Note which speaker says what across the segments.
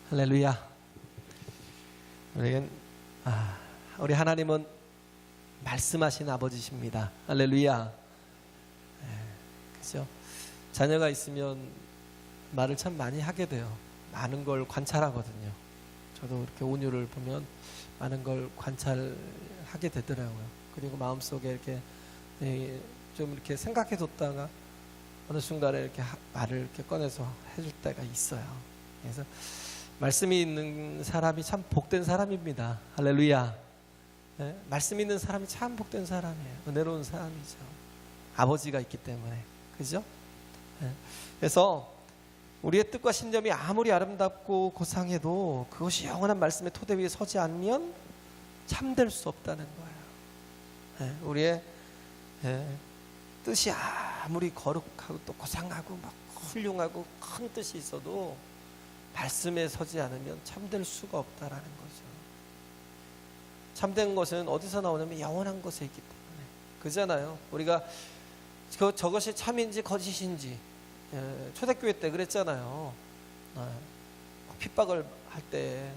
Speaker 1: 할렐루야. 우리 하나님은 말씀하신 아버지십니다. 할렐루야. 그죠? 자녀가 있으면 말을 참 많이 하게 돼요. 많은 걸 관찰하거든요. 저도 이렇게 온유를 보면 많은 걸 관찰하게 되더라고요. 그리고 마음속에 이렇게 좀 이렇게 생각해 뒀다가 어느 순간에 이렇게 말을 이렇게 꺼내서 해줄 때가 있어요. 그래서 말씀이 있는 사람이 참 복된 사람입니다. 할렐루야. 네? 말씀 있는 사람이 참 복된 사람이에요. 은혜로운 사람이죠. 아버지가 있기 때문에. 그죠? 네. 그래서 우리의 뜻과 신념이 아무리 아름답고 고상해도 그것이 영원한 말씀의 토대 위에 서지 않으면 참될 수 없다는 거예요. 네. 우리의 뜻이 아무리 거룩하고 또 고상하고 막 훌륭하고 큰 뜻이 있어도 말씀에 서지 않으면 참될 수가 없다라는 거죠. 참된 것은 어디서 나오냐면 영원한 것에 있기 때문에. 그잖아요. 우리가 저것이 참인지 거짓인지 초대교회 때 그랬잖아요. 핍박을 할 때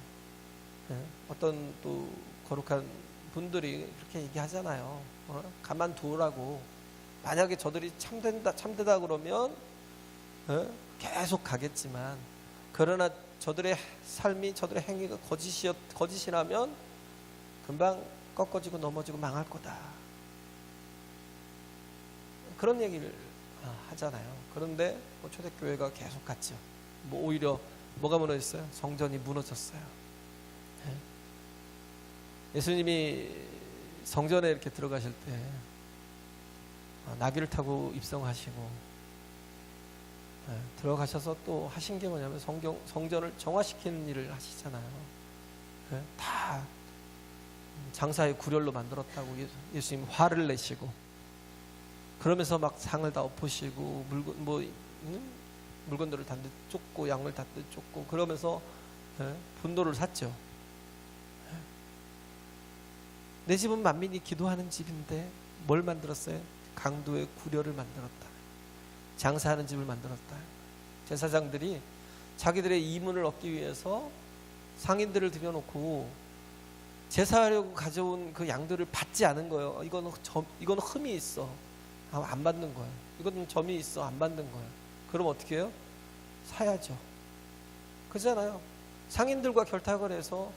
Speaker 1: 어떤 또 거룩한 분들이 그렇게 얘기하잖아요. 가만두라고. 만약에 저들이 참되다 그러면 계속 가겠지만, 그러나 저들의 삶이, 저들의 행위가 거짓이라면 금방 꺾어지고 넘어지고 망할 거다. 그런 얘기를 하잖아요. 그런데 초대교회가 계속 갔죠. 오히려 뭐가 무너졌어요? 성전이 무너졌어요. 예수님이 성전에 이렇게 들어가실 때 나귀를 타고 입성하시고 들어가셔서 또 하신 게 뭐냐면 성전을 정화시키는 일을 하시잖아요. 다 장사의 구렬로 만들었다고 예수님 화를 내시고, 그러면서 막 상을 다 엎으시고 물건들을 다 쫓고 양을 다 쫓고 그러면서 분노를 샀죠. 내 집은 만민이 기도하는 집인데 뭘 만들었어요? 강도의 구렬을 만들었다. 장사하는 집을 만들었다. 제사장들이 자기들의 이문을 얻기 위해서 상인들을 들여놓고 제사하려고 가져온 그 양들을 받지 않은 거예요. 이거는 흠이 있어. 안 받는 거예요. 이건 점이 있어. 안 받는 거예요. 그럼 어떻게 해요? 사야죠. 그렇잖아요. 상인들과 결탁을 해서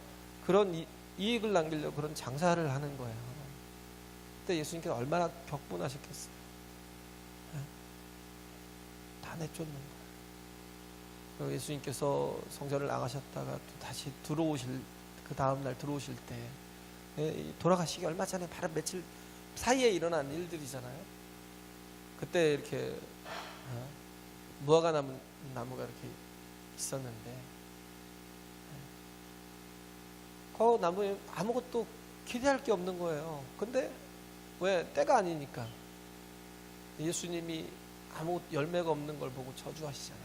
Speaker 1: 그런 이익을 남기려고 그런 장사를 하는 거예요. 그때 예수님께서 얼마나 격분하셨겠어요. 다 내쫓는 거예요. 예수님께서 성전을 나가셨다가 또 다시 그 다음날 들어오실 때, 돌아가시기 얼마 전에 바로 며칠 사이에 일어난 일들이잖아요. 그때 이렇게 무화과 나무가 이렇게 있었는데 그 나무에 아무것도 기대할 게 없는 거예요. 근데 왜? 때가 아니니까. 예수님이 아무 열매가 없는 걸 보고 저주하시잖아요.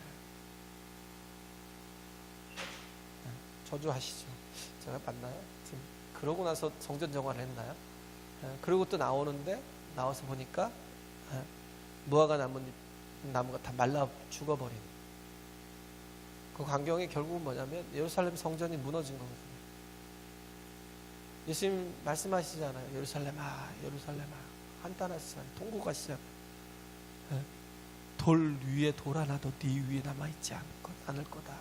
Speaker 1: 저주하시죠. 제가 맞나요? 지금 그러고 나서 성전 정화를 했나요? 그리고 또 나와서 보니까 무화과 나무가 다 말라 죽어버린 그 광경이 결국은 뭐냐면 예루살렘 성전이 무너진 거거든요. 예수님 말씀하시잖아요. 예루살렘아, 예루살렘아, 한탄하시잖아요. 통곡 하시잖아요. 돌 위에 돌 하나도 네 위에 남아있지 않을 거다.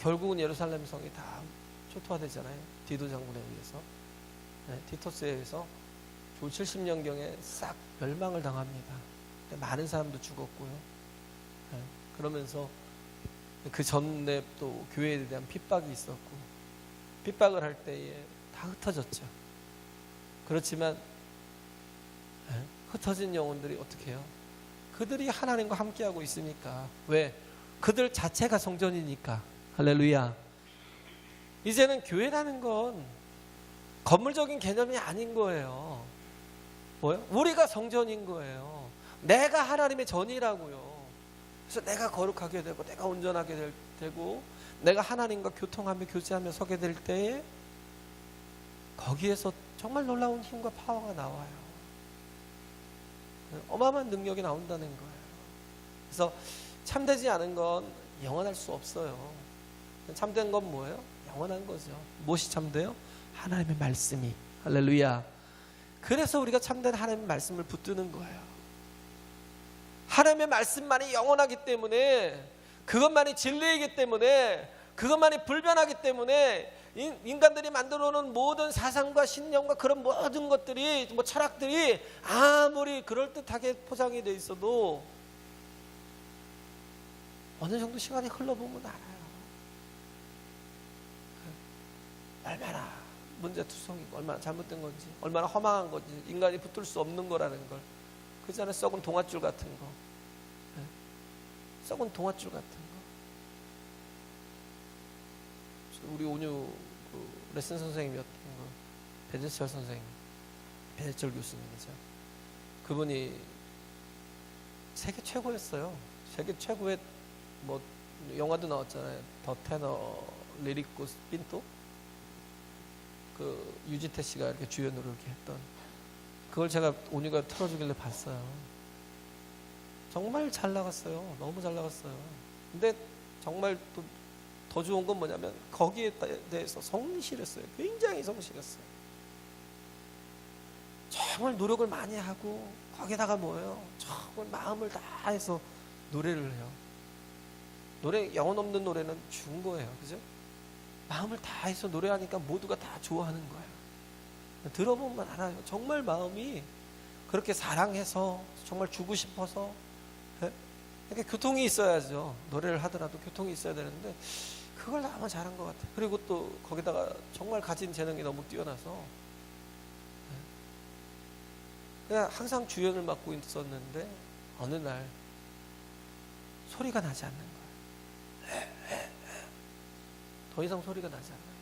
Speaker 1: 결국은 예루살렘 성이 다 초토화되잖아요. 디도 장군에 의해서. 티토스에 의해서 주 70년경에 싹 멸망을 당합니다. 많은 사람도 죽었고요. 그러면서 그 전에 또 교회에 대한 핍박이 있었고, 핍박을 할 때에 다 흩어졌죠. 그렇지만 흩어진 영혼들이 어떻게 해요? 그들이 하나님과 함께하고 있으니까. 왜? 그들 자체가 성전이니까. 할렐루야. 이제는 교회라는 건 건물적인 개념이 아닌 거예요. 뭐예요? 우리가 성전인 거예요. 내가 하나님의 전이라고요. 그래서 내가 거룩하게 되고 내가 온전하게 되고 내가 하나님과 교통하며 교제하며 서게 될 때에 거기에서 정말 놀라운 힘과 파워가 나와요. 어마어마한 능력이 나온다는 거예요. 그래서 참되지 않은 건 영원할 수 없어요. 참된 건 뭐예요? 영원한 거죠. 무엇이 참돼요? 하나님의 말씀이. 할렐루야. 그래서 우리가 참된 하나님의 말씀을 붙드는 거예요. 하나님의 말씀만이 영원하기 때문에, 그것만이 진리이기 때문에, 그것만이 불변하기 때문에 인간들이 만들어 놓은 모든 사상과 신념과 그런 모든 것들이, 뭐 철학들이 아무리 그럴듯하게 포장이 돼 있어도 어느 정도 시간이 흘러보면 알아요. 얼마나 문제투성이고 얼마나 잘못된 건지, 얼마나 허망한 건지, 인간이 붙들 수 없는 거라는 걸. 그 전에 썩은 동아줄 같은 거, 썩은 동아줄 같은 거. 우리 온유 그 레슨 선생님이었던 거, 배재철 선생님, 배재철 교수님이죠. 그분이 세계 최고였어요. 세계 최고의 뭐 영화도 나왔잖아요. 더 테너 리리코 핀토, 그 유지태 씨가 이렇게 주연으로 이렇게 했던, 그걸 제가 온유가 틀어주길래 봤어요. 정말 잘 나갔어요. 너무 잘 나갔어요. 근데 정말 또 더 좋은 건 뭐냐면 거기에 대해서 성실했어요. 굉장히 성실했어요. 정말 노력을 많이 하고 거기다가 뭐예요? 정말 마음을 다해서 노래를 해요. 노래, 영혼 없는 노래는 죽은 거예요. 그죠? 마음을 다해서 노래하니까 모두가 다 좋아하는 거예요. 들어보면 알아요. 정말 마음이 그렇게 사랑해서 정말 주고 싶어서. 그러니까 교통이 있어야죠. 노래를 하더라도 교통이 있어야 되는데 그걸 너무 잘한 것 같아요. 그리고 또 거기다가 정말 가진 재능이 너무 뛰어나서 그냥 항상 주연을 맡고 있었는데 어느 날 소리가 나지 않는 거예요. 더 이상 소리가 나지 않는 거예요.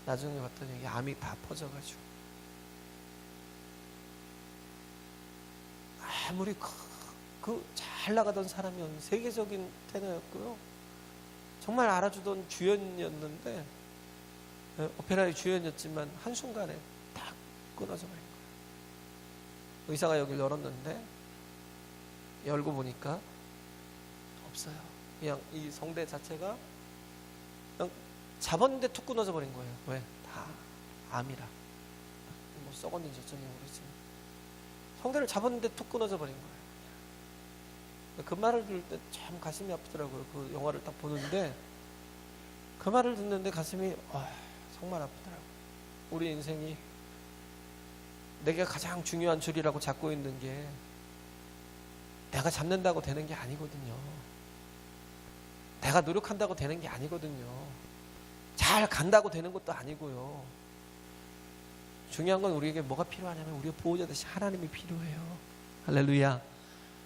Speaker 1: 나중에 봤더니 암이 다 퍼져가지고, 아무리 그 잘 나가던 사람이었는데, 세계적인 테너였고요, 정말 알아주던 주연이었는데, 오페라의 주연이었지만 한순간에 딱 끊어져 버린 거예요. 의사가 여기를 열었는데 열고 보니까 없어요. 그냥 이 성대 자체가 그냥 잡았는데 툭 끊어져 버린 거예요. 왜? 다 암이라. 뭐 썩었는지 어쩐지 모르겠지만 성대를 잡았는데 툭 끊어져 버린 거예요. 그 말을 들을 때 참 가슴이 아프더라고요. 그 영화를 딱 보는데 그 말을 듣는데 가슴이 정말 아프더라고요. 우리 인생이 내가 가장 중요한 줄이라고 잡고 있는 게 내가 잡는다고 되는 게 아니거든요. 내가 노력한다고 되는 게 아니거든요. 잘 간다고 되는 것도 아니고요. 중요한 건 우리에게 뭐가 필요하냐면 우리의 보호자 되신 하나님이 필요해요. 할렐루야.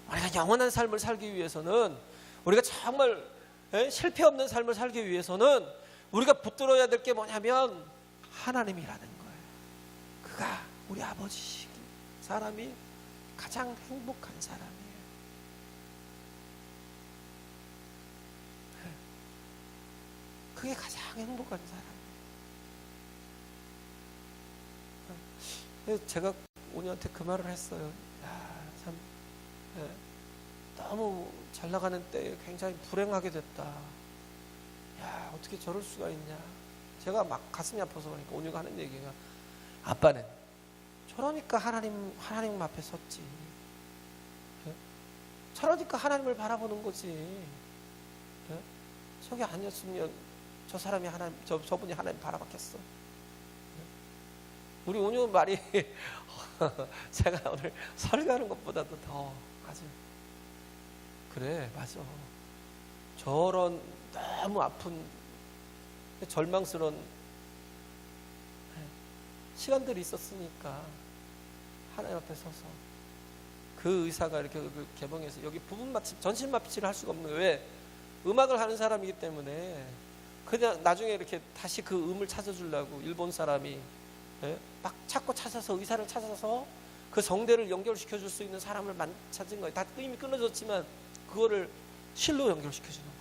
Speaker 1: 우리가 영원한 삶을 살기 위해서는, 우리가 정말 실패 없는 삶을 살기 위해서는 우리가 붙들어야 될 게 뭐냐면 하나님이라는 거예요. 그가 우리 아버지시기, 사람이 가장 행복한 사람이에요. 그게 가장 행복한 사람이에요. 제가 온유한테 그 말을 했어요. 야, 참, 너무 잘 나가는 때에 굉장히 불행하게 됐다. 야, 어떻게 저럴 수가 있냐. 제가 막 가슴이 아파서 그러니까 온유가 하는 얘기가, 아빠는 저러니까 하나님 앞에 섰지. 저러니까 하나님을 바라보는 거지. 저게 아니었으면 저 사람이 저분이 하나님 바라봤겠어. 우리 온유 말이 제가 오늘 설교하는 것보다도 더 아주, 그래, 맞아. 저런 너무 아픈 절망스러운 시간들이 있었으니까 하나님 앞에 서서 그 의사가 이렇게 개봉해서 여기 부분 마취, 전신 마취를 할 수가 없는 거예요. 왜? 음악을 하는 사람이기 때문에 그냥 나중에 이렇게 다시 그 음을 찾아주려고 일본 사람이 막 찾고 찾아서 의사를 찾아서 그 성대를 연결시켜 줄 수 있는 사람을 찾은 거예요. 다 이미 끊어졌지만 그거를 실로 연결시켜 주는 거예요.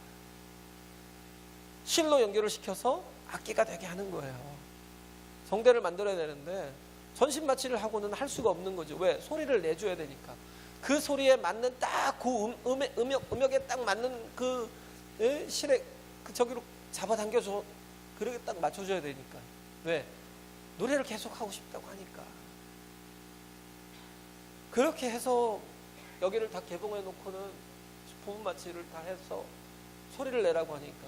Speaker 1: 실로 연결을 시켜서 악기가 되게 하는 거예요. 성대를 만들어야 되는데 전신마취를 하고는 할 수가 없는 거죠. 왜? 소리를 내줘야 되니까. 그 소리에 맞는 딱 그 음역에 딱 맞는 그 실에 그 저기로 잡아당겨줘. 그렇게 딱 맞춰줘야 되니까. 왜? 노래를 계속 하고 싶다고 하니까. 그렇게 해서 여기를 다 개봉해 놓고는 부분 마취를 다 해서 소리를 내라고 하니까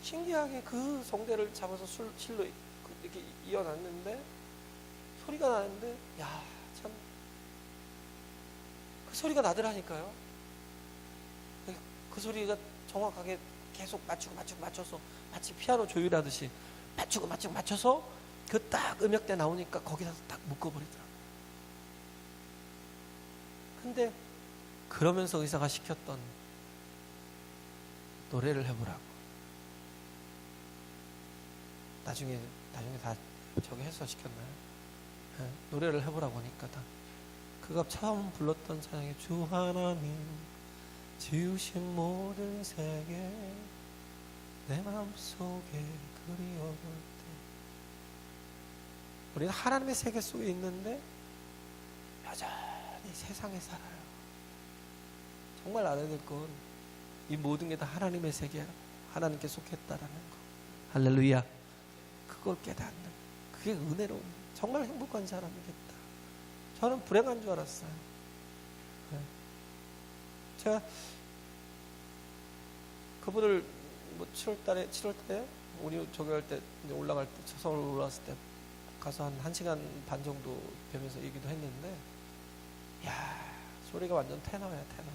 Speaker 1: 신기하게 그 성대를 잡아서 실로 이렇게 이어놨는데 소리가 나는데 야, 참 그 소리가 나더라니까요. 그 소리가 정확하게 계속 맞춰서 마치 피아노 조율하듯이 맞춰서 그 딱 음역대 나오니까 거기서 딱 묶어버리더라고요. 근데 그러면서 의사가 시켰던 노래를 해보라고. 나중에 다 저기 해서 시켰나요? 네, 노래를 해보라고 하니까 다 그가 처음 불렀던 찬양이 주 하나님 지으신 모든 세계 내 마음속에 그리워볼 때. 우리는 하나님의 세계 속에 있는데 여전히 세상에 살아요. 정말 알아야 될 건 이 모든 게 다 하나님의 세계, 하나님께 속했다라는 거. 할렐루야. 그걸 깨닫는, 그게 은혜로운, 정말 행복한 사람이겠다. 저는 불행한 줄 알았어요. 네. 제가 그분을 뭐 7월달에 우리 저기 할 때 올라갈 때 서울 올라왔을 때 가서 한 1시간 반 정도 뵈면서 얘기도 했는데, 야, 소리가 완전 테너야, 테너.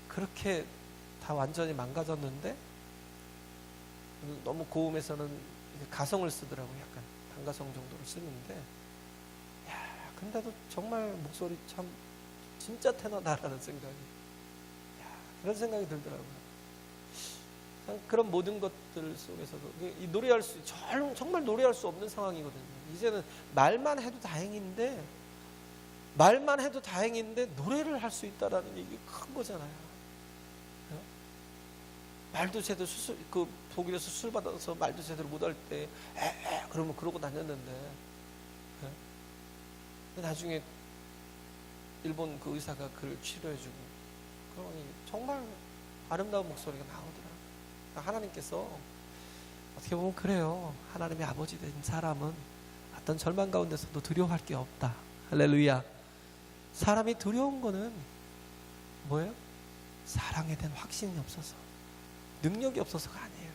Speaker 1: 그렇게 다 완전히 망가졌는데 너무 고음에서는 가성을 쓰더라고요. 약간 단가성 정도로 쓰는데, 야, 근데도 정말 목소리 참 진짜 테너다라는 생각이, 야, 그런 생각이 들더라고요. 그런 모든 것들 속에서도 이 노래할 수, 정말 노래할 수 없는 상황이거든요. 이제는 말만 해도 다행인데 노래를 할 수 있다라는 얘기 큰 거잖아요. 말도 제대로 독일에서 수술 받아서 말도 제대로 못할 때 그러면 그러고 다녔는데, 나중에 일본 그 의사가 그를 치료해주고 그러니 정말 아름다운 목소리가 나오더라고요. 하나님께서 어떻게 보면 그래요. 하나님의 아버지 된 사람은 어떤 절망 가운데서도 두려워할 게 없다. 할렐루야. 사람이 두려운 거는 뭐예요? 사랑에 대한 확신이 없어서, 능력이 없어서가 아니에요.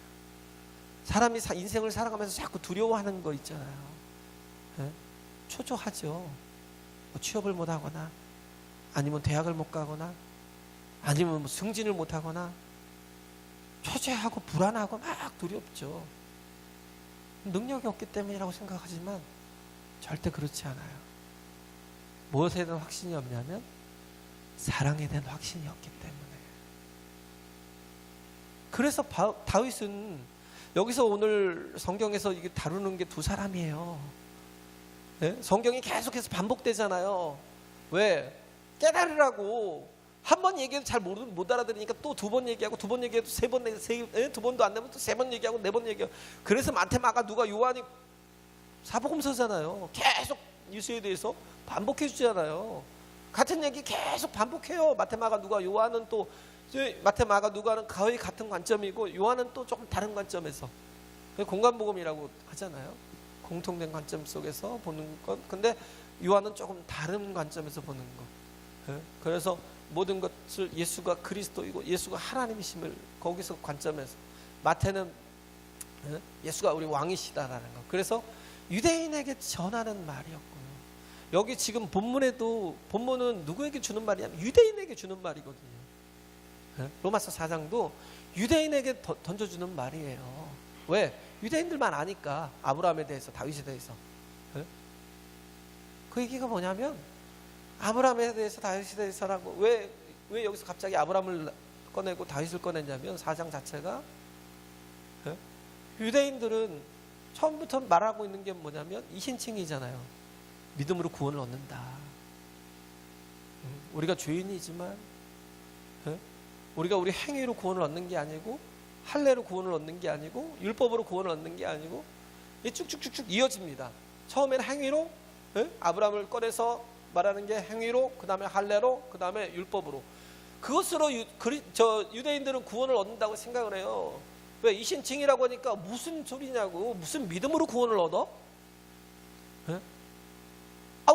Speaker 1: 사람이 인생을 살아가면서 자꾸 두려워하는 거 있잖아요. 네? 초조하죠. 뭐 취업을 못하거나, 아니면 대학을 못 가거나, 아니면 뭐 승진을 못하거나, 초조하고 불안하고 막 두렵죠. 능력이 없기 때문이라고 생각하지만 절대 그렇지 않아요. 무엇에 대한 확신이 없냐면 사랑에 대한 확신이 없기 때문에. 그래서 다윗은 여기서 오늘 성경에서 이게 다루는 게 두 사람이에요. 네? 성경이 계속해서 반복되잖아요. 왜? 깨달으라고. 한 번 얘기해도 잘 못 알아들으니까 또 두 번 얘기하고, 두 번 얘기해도 두 번도 안 되면 또 세 번 얘기하고, 네 번 얘기하고. 그래서 마태마가 누가 요한이 사복음서잖아요. 계속 예수에 대해서 반복해 주잖아요. 같은 얘기 계속 반복해요. 마태마가 누가, 요한은 또 마태마가 누가는 거의 같은 관점이고, 요한은 또 조금 다른 관점에서, 공간복음이라고 하잖아요. 공통된 관점 속에서 보는 것. 근데 요한은 조금 다른 관점에서 보는 것. 그래서 모든 것을 예수가 그리스도이고 예수가 하나님이심을 거기서 관점에서, 마태는 예수가 우리 왕이시다라는 거. 그래서 유대인에게 전하는 말이었고요. 여기 지금 본문은 누구에게 주는 말이냐면 유대인에게 주는 말이거든요. 로마서 4장도 유대인에게 던져주는 말이에요. 왜? 유대인들만 아니까. 아브라함에 대해서, 다윗에 대해서. 그 얘기가 뭐냐면 아브라함에 대해서, 다윗에 대해서라고. 왜 여기서 갑자기 아브라함을 꺼내고 다윗을 꺼냈냐면 4장 자체가, 유대인들은 처음부터 말하고 있는 게 뭐냐면 이신칭이잖아요. 믿음으로 구원을 얻는다. 우리가 죄인이지만 우리가 우리 행위로 구원을 얻는 게 아니고, 할례로 구원을 얻는 게 아니고, 율법으로 구원을 얻는 게 아니고, 이게 쭉쭉쭉쭉 이어집니다. 처음에는 행위로, 아브라함을 꺼내서 말하는 게 행위로, 그 다음에 할례로, 그 다음에 율법으로. 그것으로 유대인들은 구원을 얻는다고 생각을 해요. 왜? 이신칭이라고 하니까 무슨 소리냐고. 무슨 믿음으로 구원을 얻어?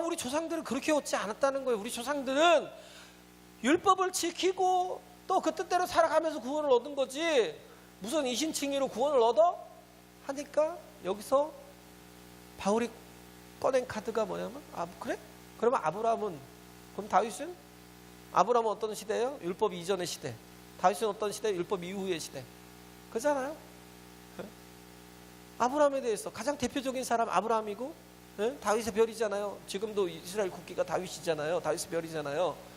Speaker 1: 우리 조상들은 그렇게 얻지 않았다는 거예요. 우리 조상들은 율법을 지키고 또 그 뜻대로 살아가면서 구원을 얻은 거지, 무슨 이신칭의로 구원을 얻어? 하니까 여기서 바울이 꺼낸 카드가 뭐냐면, 그래? 그러면 아브라함은, 그럼 다윗은? 아브라함은 어떤 시대예요? 율법 이전의 시대. 다윗은 어떤 시대? 율법 이후의 시대. 그렇잖아요. 아브라함에 대해서 가장 대표적인 사람 아브라함이고, 다윗의 별이잖아요. 지금도 이스라엘 국기가 다윗이잖아요. 다윗의 별이잖아요.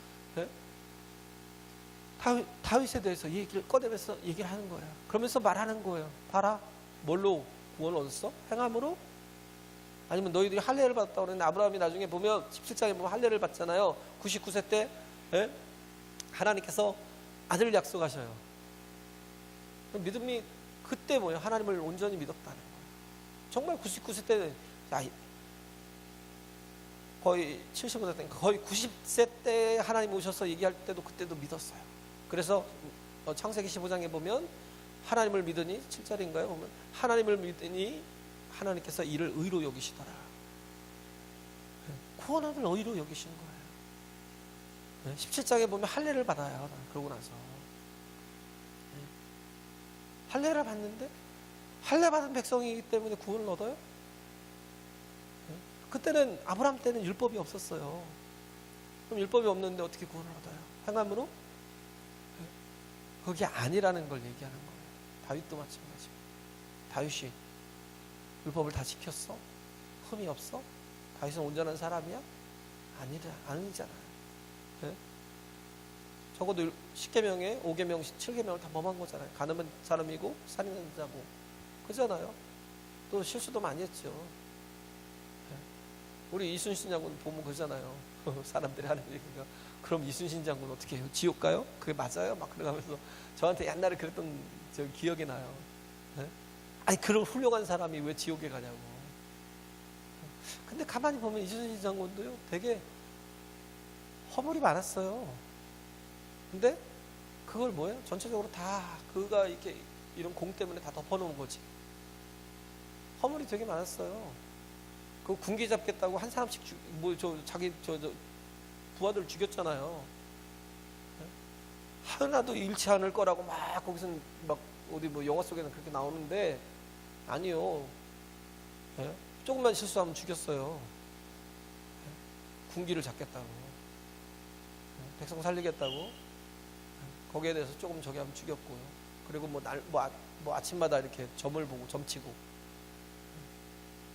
Speaker 1: 다윗에 대해서 얘기를 꺼내면서 얘기를 하는 거예요. 그러면서 말하는 거예요. 봐라, 뭘로 구원을 얻었어? 행함으로? 아니면 너희들이 할례를 받았다고 그러는데, 아브라함이 나중에 보면 17장에 보면 할례를 받잖아요. 99세 때 하나님께서 아들을 약속하셔요. 믿음이 그때 뭐예요? 하나님을 온전히 믿었다는 거예요. 정말 99세 때, 거의 75세 때, 거의 90세 때 하나님 오셔서 얘기할 때도 그때도 믿었어요. 그래서 창세기 15장에 보면 하나님을 믿으니, 7절인가요? 보면 하나님을 믿으니 하나님께서 이를 의로 여기시더라. 구원을 의로 여기신 거예요. 17장에 보면 할례를 받아요. 그러고 나서 할례를 받는데, 할례 받은 백성이기 때문에 구원을 얻어요? 그때는, 아브라함 때는 율법이 없었어요. 그럼 율법이 없는데 어떻게 구원을 얻어요? 행함으로? 그게 아니라는 걸 얘기하는 거예요. 다윗도 마찬가지고. 다윗이 율법을 다 지켰어? 흠이 없어? 다윗은 온전한 사람이야? 아니잖아요. 적어도 10계명에 5계명, 7계명을 다 범한 거잖아요. 간음한 사람이고 살인한 자고, 그잖아요. 또 실수도 많이 했죠. 우리 이순신 장군 보면 그러잖아요. 사람들이 하는 얘기가, 그럼 이순신 장군 어떻게 해요? 지옥 가요? 그게 맞아요? 막 그러면서 저한테 옛날에 그랬던 저 기억이 나요. 아니, 그런 훌륭한 사람이 왜 지옥에 가냐고. 근데 가만히 보면 이순신 장군도요, 되게 허물이 많았어요. 근데 그걸 뭐예요? 전체적으로 다 그가 이렇게 이런 공 때문에 다 덮어놓은 거지. 허물이 되게 많았어요. 그 군기 잡겠다고 한 사람씩 자기 부하들 죽였잖아요. 하나도 잃지 않을 거라고 막 거기서 막 어디 뭐 영화 속에는 그렇게 나오는데, 아니요. 조금만 실수하면 죽였어요. 군기를 잡겠다고, 백성 살리겠다고 거기에 대해서 조금 저기 하면 죽였고요. 그리고 뭐 아침마다 이렇게 점을 보고 점치고,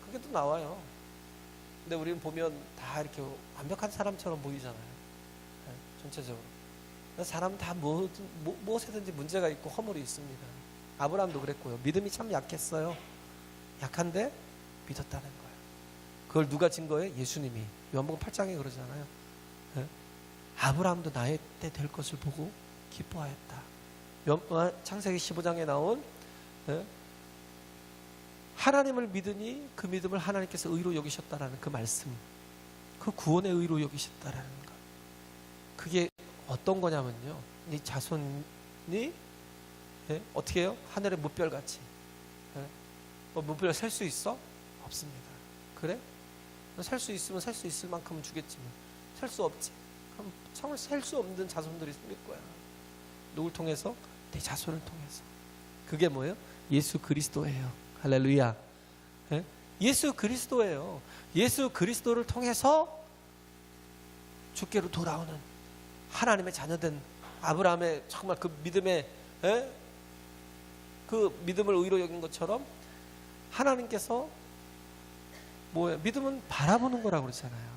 Speaker 1: 그게 또 나와요. 근데 우리는 보면 다 이렇게 완벽한 사람처럼 보이잖아요. 전체적으로. 사람 다 무엇에든지 문제가 있고 허물이 있습니다. 아브라함도 그랬고요. 믿음이 참 약했어요. 약한데 믿었다는 거예요. 그걸 누가 증거해? 예수님이. 요한복음 8장에 그러잖아요. 아브라함도 나의 때 될 것을 보고 기뻐하였다. 창세기 15장에 나온 하나님을 믿으니 그 믿음을 하나님께서 의로 여기셨다라는 그 말씀, 그 구원의 의로 여기셨다라는 것. 그게 어떤 거냐면요, 이 자손이 어떻게 해요? 하늘의 무별같이. 무별 셀 수 있어? 없습니다. 그래? 셀 수 있으면 셀 수 있을 만큼은 주겠지만 셀 수 없지. 그럼 정말 셀 수 없는 자손들이 생길 거야. 누굴 통해서? 내 자손을 통해서. 그게 뭐예요? 예수 그리스도예요. 할렐루야. 예수 그리스도예요. 예수 그리스도를 통해서 주께로 돌아오는 하나님의 자녀된 아브라함의 정말 그 믿음의 그 믿음을 의로 여긴 것처럼, 하나님께서 뭐예요? 믿음은 바라보는 거라고 그러잖아요.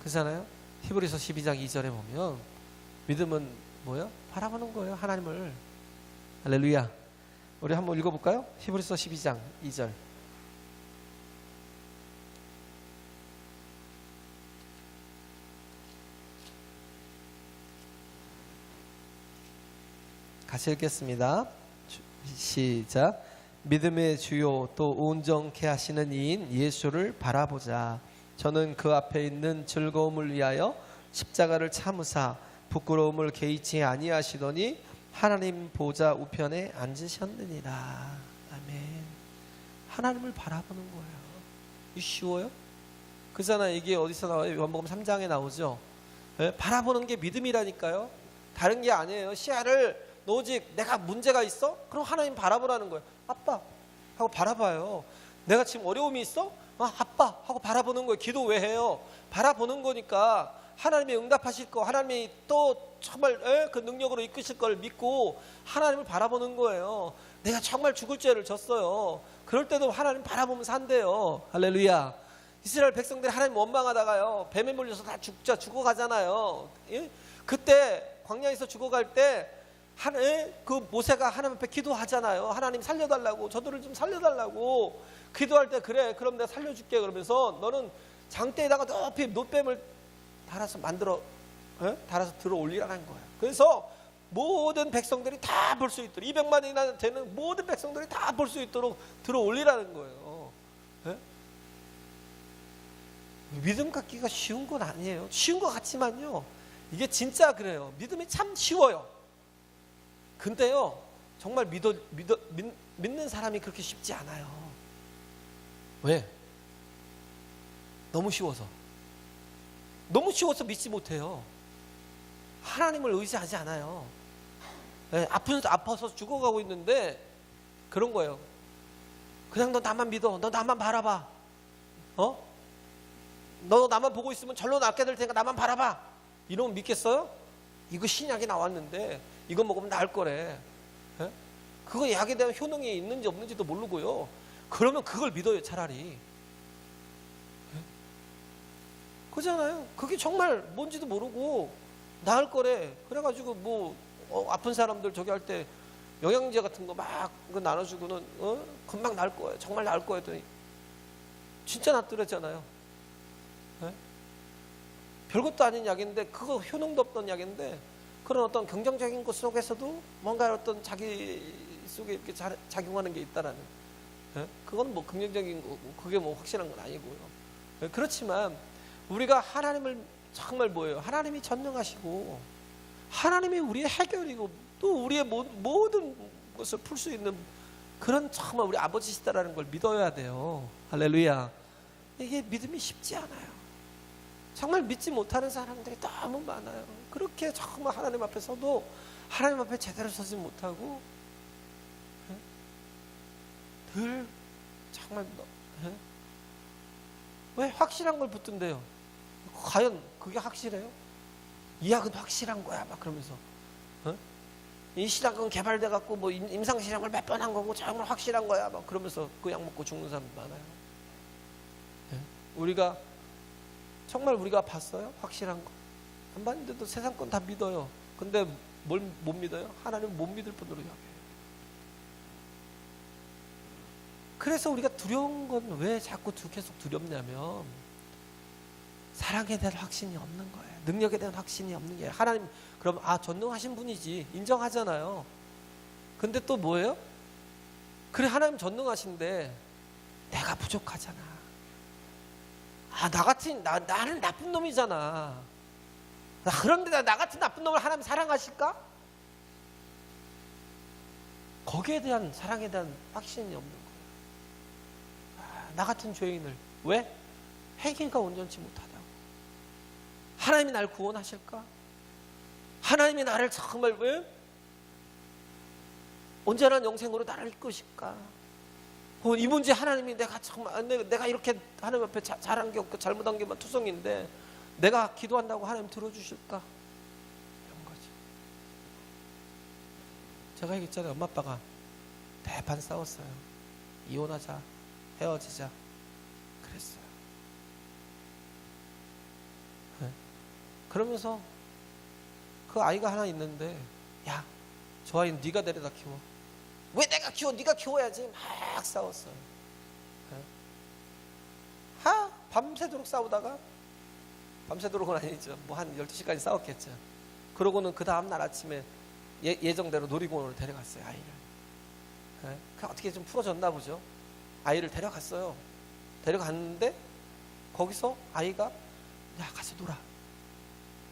Speaker 1: 그렇잖아요. 히브리서 12장 2절에 보면 믿음은 뭐예요? 바라보는 거예요, 하나님을. 할렐루야. 우리 한번 읽어볼까요? 히브리서 12장 2절. 같이 읽겠습니다. 시작. 믿음의 주요 또 온전케 하시는 이인 예수를 바라보자. 저는 그 앞에 있는 즐거움을 위하여 십자가를 참으사 부끄러움을 개의치 아니하시더니 하나님 보좌 우편에 앉으셨느니라. 아멘. 하나님을 바라보는 거예요. 이 쉬워요? 그잖아. 이게 어디서 나와요? 요한복음 3장에 나오죠. 네? 바라보는 게 믿음이라니까요. 다른 게 아니에요. 시야를 오직 내가 문제가 있어? 그럼 하나님 바라보라는 거예요. 아빠 하고 바라봐요. 내가 지금 어려움이 있어? 아빠 하고 바라보는 거예요. 기도 왜 해요? 바라보는 거니까 하나님이 응답하실 거, 하나님이 또 정말 그 능력으로 이끄실 걸 믿고 하나님을 바라보는 거예요. 내가 정말 죽을 죄를 졌어요. 그럴 때도 하나님 바라보면서 한대요. 할렐루야. 이스라엘 백성들이 하나님 원망하다가요, 뱀에 물려서 다 죽어가잖아요. 예? 그때 광야에서 죽어갈 때 그 모세가 하나님 앞에 기도하잖아요. 하나님 살려달라고, 저들을 좀 살려달라고 기도할 때, 그래 그럼 내가 살려줄게 그러면서 너는 장대에다가 높이 놋뱀을 달아서 달아서 들어 올리라는 거예요. 그래서 모든 백성들이 다 볼 수 있도록, 200만이나 되는 모든 백성들이 다 볼 수 있도록 들어 올리라는 거예요. 예? 믿음 갖기가 쉬운 건 아니에요. 쉬운 것 같지만요, 이게 진짜 그래요. 믿음이 참 쉬워요. 근데요, 정말 믿는 사람이 그렇게 쉽지 않아요. 왜? 너무 쉬워서 믿지 못해요. 하나님을 의지하지 않아요. 네, 아파서 죽어가고 있는데 그런 거예요. 그냥 너 나만 믿어. 너 나만 바라봐. 너 나만 보고 있으면 절로 낫게 될 테니까 나만 바라봐. 이러면 믿겠어요? 이거 신약이 나왔는데 이거 먹으면 나을 거래. 네? 그거 약에 대한 효능이 있는지 없는지도 모르고요. 그러면 그걸 믿어요, 차라리. 그잖아요. 그게 정말 뭔지도 모르고 나을 거래. 그래가지고 뭐 아픈 사람들 저기 할 때 영양제 같은 거 막 나눠주고는 금방 나을 거예요. 정말 나을 거예요. 했더니 진짜 낫더랬잖아요. 네? 별것도 아닌 약인데, 그거 효능도 없던 약인데, 그런 어떤 긍정적인 것 속에서도 뭔가 어떤 자기 속에 이렇게 작용하는 게 있다라는. 네? 그건 뭐 긍정적인 거고, 그게 뭐 확실한 건 아니고요. 네? 그렇지만 우리가 하나님을 정말 뭐예요? 하나님이 전능하시고 하나님이 우리의 해결이고 또 우리의 모든 것을 풀 수 있는 그런 정말 우리 아버지시다라는 걸 믿어야 돼요. 할렐루야. 이게 믿음이 쉽지 않아요. 정말 믿지 못하는 사람들이 너무 많아요. 그렇게 정말 하나님 앞에 서도 하나님 앞에 제대로 서지 못하고 늘 정말 왜 확실한 걸 붙든대요? 과연 그게 확실해요? 이 약은 확실한 거야 막 그러면서 이 신약은 개발돼 갖고 뭐 임상 실험을 몇 번 한 거고 정말 확실한 거야 막 그러면서 그 약 먹고 죽는 사람 많아요. 우리가 정말 봤어요? 확실한 거 안 봤는데도 세상 건 다 믿어요. 근데 뭘 못 믿어요? 하나님 못 믿을 뿐으로 여겨요. 그래서 우리가 두려운 건 왜 자꾸 계속 두렵냐면 사랑에 대한 확신이 없는 거예요. 능력에 대한 확신이 없는 게. 하나님 그럼 전능하신 분이지 인정하잖아요. 근데 또 뭐예요? 그래 하나님 전능하신데 내가 부족하잖아. 나는 나쁜 놈이잖아. 그런데 나 같은 나쁜 놈을 하나님 사랑하실까? 거기에 대한 사랑에 대한 확신이 없는 거예요. 나 같은 죄인을 왜? 회개가 온전치 못하다고. 하나님이 날 구원하실까? 하나님이 나를 정말 왜? 온전한 영생으로 나를 이끄실까? 이 문제 하나님이 내가 이렇게 하나님 앞에 잘한 게 없고 잘못한 게만 투성인데 내가 기도한다고 하나님 들어주실까? 이런 거죠. 제가 얘기했잖아요. 엄마 아빠가 대판 싸웠어요. 이혼하자, 헤어지자 그랬어요. 네. 그러면서 그 아이가 하나 있는데, 야, 저 아이는 네가 데려다 키워. 왜 내가 키워? 네가 키워야지. 막 싸웠어요. 네. 밤새도록 싸우다가, 밤새도록은 아니죠. 뭐 한 12시까지 싸웠겠죠. 그러고는 그 다음날 아침에 예정대로 놀이공원으로 데려갔어요, 아이를. 예? 그 어떻게 좀 풀어졌나 보죠. 아이를 데려갔어요. 데려갔는데 거기서 아이가 야 가서 놀아,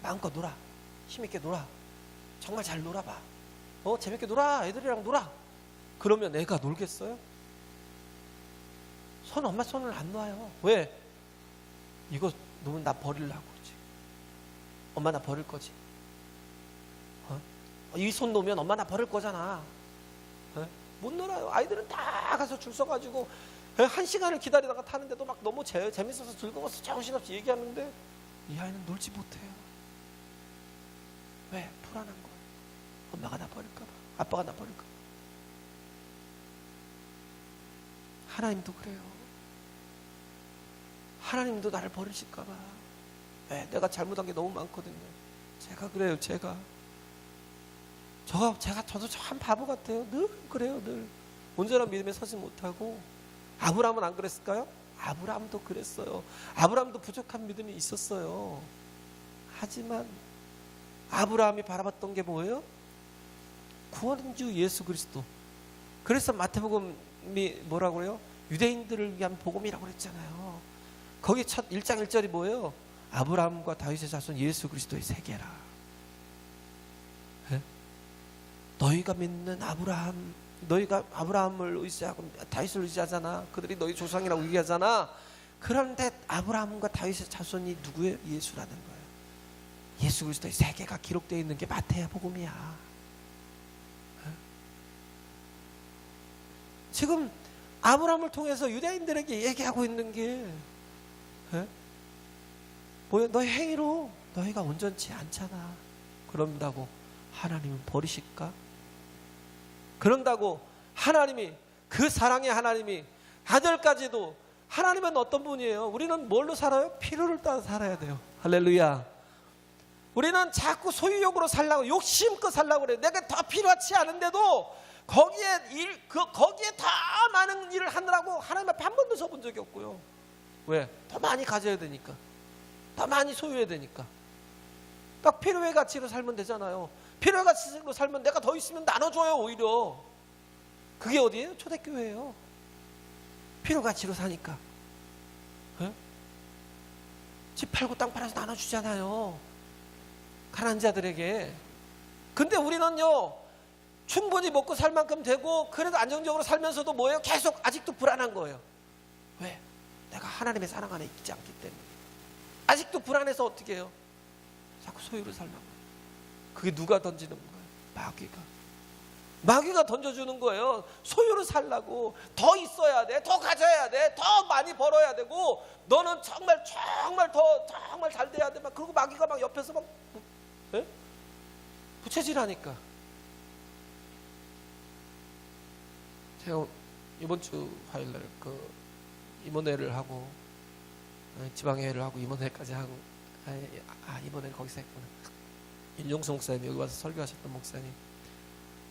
Speaker 1: 마음껏 놀아, 힘있게 놀아, 정말 잘 놀아봐, 재밌게 놀아, 애들이랑 놀아. 그러면 애가 놀겠어요? 엄마 손을 안 놔요. 왜? 이거 놓으면 나 버리려고 그러지. 엄마 나 버릴 거지. 이 손 놓으면 엄마 나 버릴 거잖아. 못 놀아요. 아이들은 다 가서 줄 서가지고 1시간을 기다리다가 타는데도 막 너무 재밌어서 즐거워서 정신없이 얘기하는데 이 아이는 놀지 못해요. 왜? 불안한 거야. 엄마가 나 버릴까 봐, 아빠가 나 버릴까 봐. 하나님도 그래요. 하나님도 나를 버리실까 봐. 왜? 내가 잘못한 게 너무 많거든요. 제가 그래요. 저도 참 바보 같아요. 늘 그래요. 늘 온전한 믿음에 서지 못하고. 아브라함은 안 그랬을까요? 아브라함도 그랬어요. 아브라함도 부족한 믿음이 있었어요. 하지만 아브라함이 바라봤던 게 뭐예요? 구원주 예수 그리스도. 그래서 마태복음이 뭐라고 그래요? 유대인들을 위한 복음이라고 그랬잖아요. 거기 첫 1장 1절이 뭐예요? 아브라함과 다윗의 자손 예수 그리스도의 세계라. 네? 너희가 믿는 아브라함, 너희가 아브라함을 의지하고 다윗을 의지하잖아. 그들이 너희 조상이라고 얘기하잖아. 그런데 아브라함과 다윗의 자손이 누구예요? 예수라는 거예요. 예수 그리스도의 세계가 기록되어 있는 게 마태복음이야. 지금 아브라함을 통해서 유대인들에게 얘기하고 있는 게 뭐야? 너희 행위로 너희가 온전치 않잖아. 그런다고 하나님은 버리실까? 그런다고 하나님이, 그 사랑의 하나님이 아들까지도, 하나님은 어떤 분이에요? 우리는 뭘로 살아요? 필요를 따라 살아야 돼요. 할렐루야. 우리는 자꾸 소유욕으로 살라고, 욕심껏 살라고 그래요. 내가 더 필요하지 않은데도 거기에 더 많은 일을 하느라고 하나님 앞에 한 번도 서본 적이 없고요. 왜? 더 많이 가져야 되니까, 더 많이 소유해야 되니까. 딱 필요의 가치로 살면 되잖아요. 필요의 가치로 살면 내가 더 있으면 나눠줘요. 오히려 그게 어디예요? 초대교회예요. 필요 가치로 사니까. 집 팔고 땅 팔아서 나눠주잖아요, 가난한 자들에게. 근데 우리는요, 충분히 먹고 살 만큼 되고 그래도 안정적으로 살면서도 뭐예요? 계속 아직도 불안한 거예요. 왜? 내가 하나님의 사랑 안에 있지 않기 때문에. 아직도 불안해서 어떻게 해요? 자꾸 소유를 살려고. 그게 누가 던지는 거예요? 마귀가 던져주는 거예요. 소유를 살라고. 더 있어야 돼, 더 가져야 돼, 더 많이 벌어야 되고, 너는 정말 잘 돼야 돼. 막 그리고 마귀가 막 옆에서 막 부채질하니까. 제가 이번 주 화요일날 그 임원회를 하고, 지방회를 하고 임원회까지 하고, 이번에는 거기서 했구나. 윤종수 목사님, 여기 와서 설교하셨던 목사님,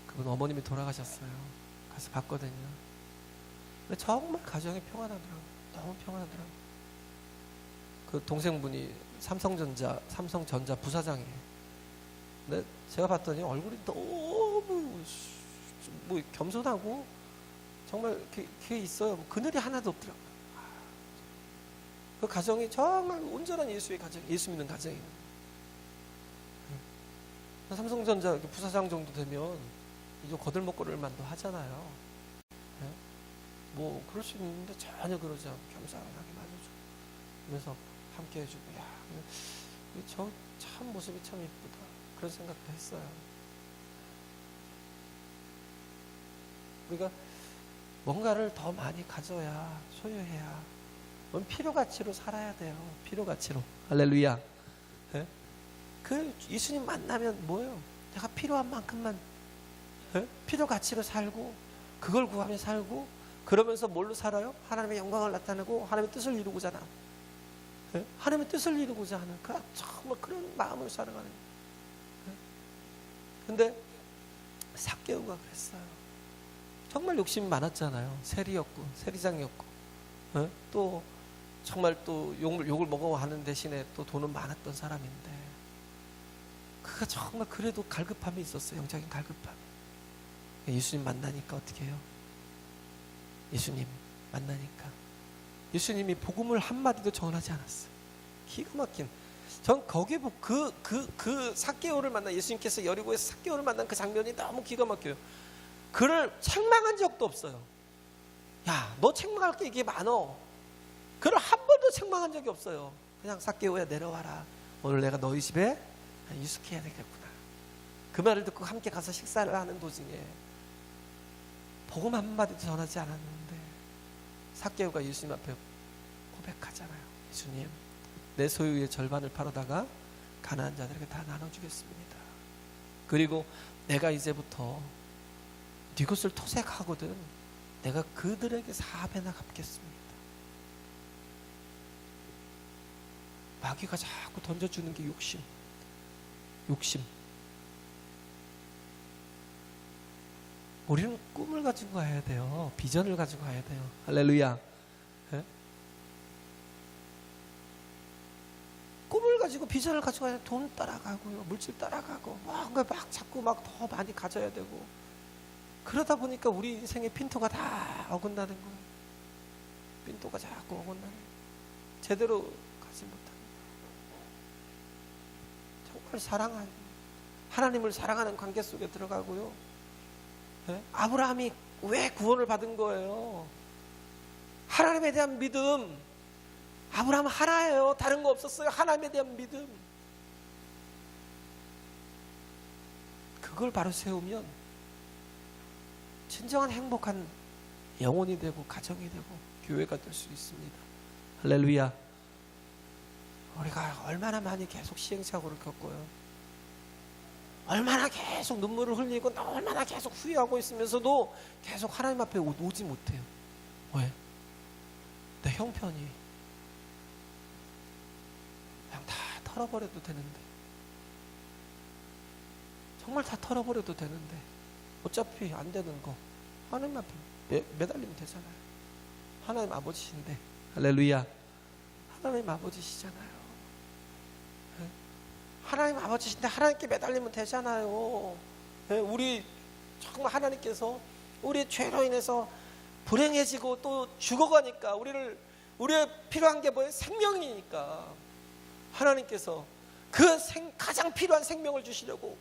Speaker 1: 그분 어머님이 돌아가셨어요. 가서 봤거든요. 근데 정말 가정이 평안하더라고요. 너무 평안하더라고요. 그 동생분이 삼성전자 부사장이에요. 근데 제가 봤더니 얼굴이 너무 뭐 겸손하고 정말 그게 있어요. 그늘이 하나도 없더라고요. 그 가정이 정말 온전한 예수의 가정, 예수 믿는 가정이에요. 삼성전자 부사장 정도 되면 이제 거들먹거릴만도 하잖아요. 뭐 그럴 수 있는데 전혀 그러지 않고 겸손하게 말해주고, 그래서 함께 해주고, 저 참 모습이 참 예쁘다, 그런 생각도 했어요. 우리가 뭔가를 더 많이 가져야, 소유해야, 필요 가치로 살아야 돼요. 필요 가치로. 할렐루야. 그 예수님 만나면 뭐예요? 내가 필요한 만큼만 필요 가치로 살고, 그걸 구하며 살고, 그러면서 뭘로 살아요? 하나님의 영광을 나타내고 하나님의 뜻을 이루고자 하는, 하나님의 뜻을 이루고자 하는, 정말 그런 마음을 살아가는. 근데 삭개오가 그랬어요. 정말 욕심이 많았잖아요. 세리장이었고, 또 정말 또 욕을 먹어 하는 대신에 또 돈은 많았던 사람인데, 그가 정말 그래도 갈급함이 있었어요. 영적인 갈급함. 예수님 만나니까 어떻게 해요? 예수님 만나니까 예수님이 복음을 한마디도 전하지 않았어요. 기가 막힌. 전 거기에 그 삭개오를 만나, 예수님께서 여리고에서 삭개오를 만난 그 장면이 너무 기가 막혀요. 그를 책망한 적도 없어요. 야, 너 책망할 게 이게 많어. 그를 한 번도 책망한 적이 없어요. 그냥 삭개오야 내려와라. 오늘 내가 너희 집에 유숙해야 되겠구나. 그 말을 듣고 함께 가서 식사를 하는 도중에 복음 한마디도 전하지 않았는데 삭개오가 예수님 앞에 고백하잖아요. 예수님, 내 소유의 절반을 팔아다가 가난한 자들에게 다 나눠주겠습니다. 그리고 내가 이제부터 네 것을 토색하거든 내가 그들에게 4배나 갚겠습니다. 마귀가 자꾸 던져주는 게 욕심. 우리는 꿈을 가지고 가야 돼요. 비전을 가지고 가야 돼요. 할렐루야. 예? 꿈을 가지고 비전을 가지고 가야 돈 따라가고요. 물질 따라가고 막 자꾸 막 더 많이 가져야 되고 그러다 보니까 우리 인생의 핀토가 다 어긋나는 거예요. 핀토가 자꾸 어긋나는 거예요. 제대로 가지 못합니다. 정말 하나님을 사랑하는 관계 속에 들어가고요. 네? 아브라함이 왜 구원을 받은 거예요? 하나님에 대한 믿음. 아브라함 하나예요. 다른 거 없었어요. 하나님에 대한 믿음. 그걸 바로 세우면 진정한 행복한 영혼이 되고 가정이 되고 교회가 될 수 있습니다. 할렐루야. 우리가 얼마나 많이 계속 시행착오를 겪어요. 얼마나 계속 눈물을 흘리고 얼마나 계속 후회하고 있으면서도 계속 하나님 앞에 오지 못해요. 왜? 내 형편이 그냥 다 털어버려도 되는데, 정말 다 털어버려도 되는데 어차피 안 되는 거 하나님 앞에 매달리면 되잖아요. 하나님 아버지신데. 할렐루야. 하나님 아버지시잖아요. 하나님 아버지신데 하나님께 매달리면 되잖아요. 우리 정말 하나님께서 우리의 죄로 인해서 불행해지고 또 죽어가니까 우리의 필요한 게 뭐예요? 생명이니까 하나님께서 그 가장 필요한 생명을 주시려고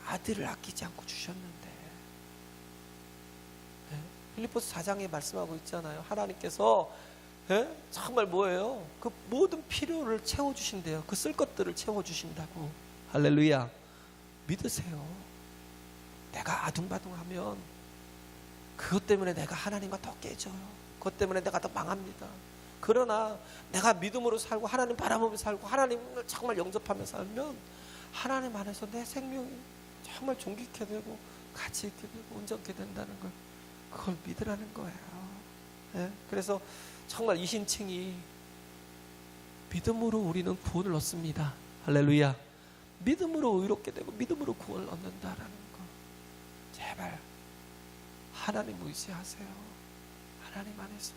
Speaker 1: 아들을 아끼지 않고 주셨는데, 필리포스 4장에 말씀하고 있잖아요. 하나님께서 정말 뭐예요? 그 모든 필요를 채워주신대요. 그 쓸 것들을 채워주신다고. 할렐루야. 믿으세요. 내가 아둥바둥하면 그것 때문에 내가 하나님과 더 깨져요. 그것 때문에 내가 더 망합니다. 그러나 내가 믿음으로 살고 하나님 바라보며 살고 하나님을 정말 영접하며 살면 하나님 안에서 내 생명이 정말 존귀케 되고 가치 있게 되고 온전케 된다는 걸, 그걸 믿으라는 거예요. 그래서 정말 이신칭이 믿음으로 우리는 구원을 얻습니다. 할렐루야. 믿음으로 의롭게 되고 믿음으로 구원을 얻는다라는 거, 제발 하나님 의지하세요. 하나님 안에서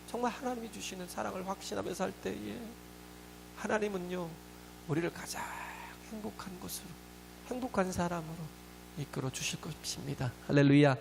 Speaker 1: 정말 하나님이 주시는 사랑을 확신하며 살 때에 하나님은요 우리를 가장 행복한 곳으로, 행복한 사람으로 이끌어 주실 것입니다. 할렐루야.